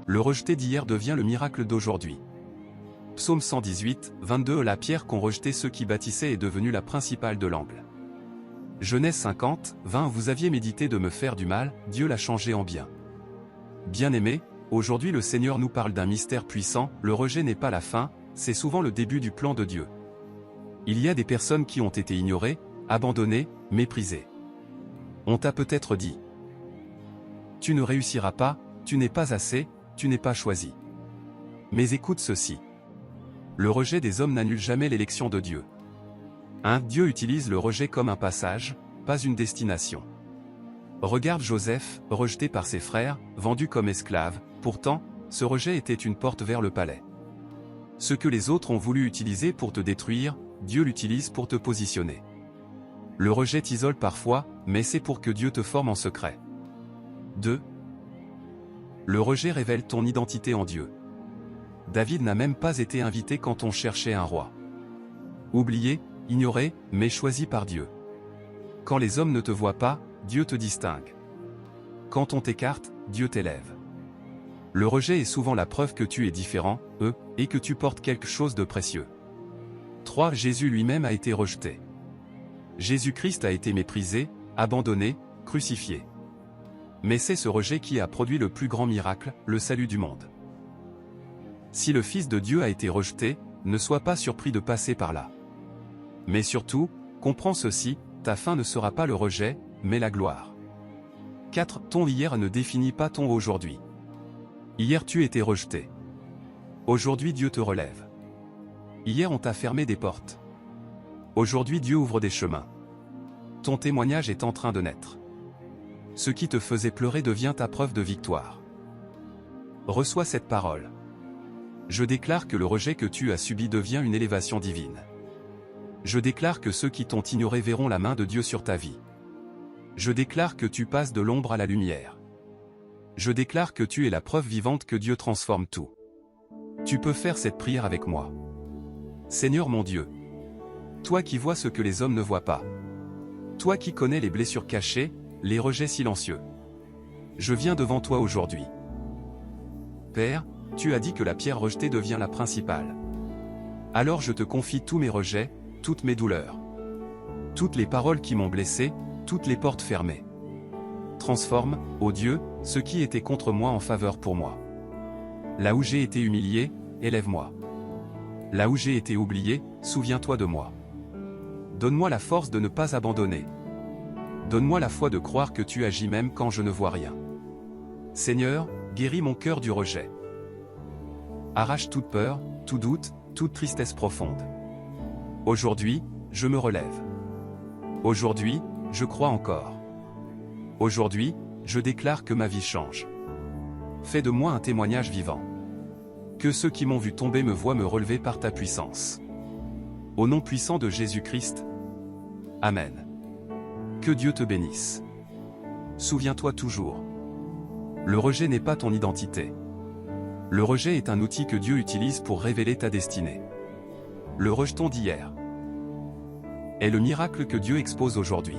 Le rejeté d'hier devient le miracle d'aujourd'hui. Psaume 118, 22. La pierre qu'ont rejetée ceux qui bâtissaient est devenue la principale de l'angle. Genèse 50, 20. Vous aviez médité de me faire du mal, Dieu l'a changé en bien. Bien-aimés, aujourd'hui le Seigneur nous parle d'un mystère puissant. Le rejet n'est pas la fin, c'est souvent le début du plan de Dieu. Il y a des personnes qui ont été ignorées, abandonnées, méprisées. On t'a peut-être dit: tu ne réussiras pas, tu n'es pas assez, tu n'es pas choisi. Mais écoute ceci. Le rejet des hommes n'annule jamais l'élection de Dieu. Dieu utilise le rejet comme un passage, pas une destination. Regarde Joseph, rejeté par ses frères, vendu comme esclave, pourtant, ce rejet était une porte vers le palais. Ce que les autres ont voulu utiliser pour te détruire, Dieu l'utilise pour te positionner. Le rejet t'isole parfois, mais c'est pour que Dieu te forme en secret. 2. Le rejet révèle ton identité en Dieu. David n'a même pas été invité quand on cherchait un roi. Oublié, ignoré, mais choisi par Dieu. Quand les hommes ne te voient pas, Dieu te distingue. Quand on t'écarte, Dieu t'élève. Le rejet est souvent la preuve que tu es différent, et que tu portes quelque chose de précieux. 3. Jésus lui-même a été rejeté. Jésus-Christ a été méprisé, abandonné, crucifié. Mais c'est ce rejet qui a produit le plus grand miracle, le salut du monde. Si le Fils de Dieu a été rejeté, ne sois pas surpris de passer par là. Mais surtout, comprends ceci, ta fin ne sera pas le rejet, mais la gloire. 4. Ton hier ne définit pas ton aujourd'hui. Hier tu étais rejeté. Aujourd'hui Dieu te relève. Hier on t'a fermé des portes. Aujourd'hui Dieu ouvre des chemins. Ton témoignage est en train de naître. Ce qui te faisait pleurer devient ta preuve de victoire. Reçois cette parole. Je déclare que le rejet que tu as subi devient une élévation divine. Je déclare que ceux qui t'ont ignoré verront la main de Dieu sur ta vie. Je déclare que tu passes de l'ombre à la lumière. Je déclare que tu es la preuve vivante que Dieu transforme tout. Tu peux faire cette prière avec moi. Seigneur mon Dieu, toi qui vois ce que les hommes ne voient pas, toi qui connais les blessures cachées, les rejets silencieux, je viens devant toi aujourd'hui. Père, tu as dit que la pierre rejetée devient la principale. Alors je te confie tous mes rejets, toutes mes douleurs, toutes les paroles qui m'ont blessé, toutes les portes fermées. Transforme, ô Dieu, ce qui était contre moi en faveur pour moi. Là où j'ai été humilié, élève-moi. Là où j'ai été oublié, souviens-toi de moi. Donne-moi la force de ne pas abandonner. Donne-moi la foi de croire que tu agis même quand je ne vois rien. Seigneur, guéris mon cœur du rejet. Arrache toute peur, tout doute, toute tristesse profonde. Aujourd'hui, je me relève. Aujourd'hui, je crois encore. Aujourd'hui, je déclare que ma vie change. Fais de moi un témoignage vivant. Que ceux qui m'ont vu tomber me voient me relever par ta puissance. Au nom puissant de Jésus-Christ. Amen. Que Dieu te bénisse. Souviens-toi toujours. Le rejet n'est pas ton identité. Le rejet est un outil que Dieu utilise pour révéler ta destinée. Le rejeton d'hier est le miracle que Dieu expose aujourd'hui.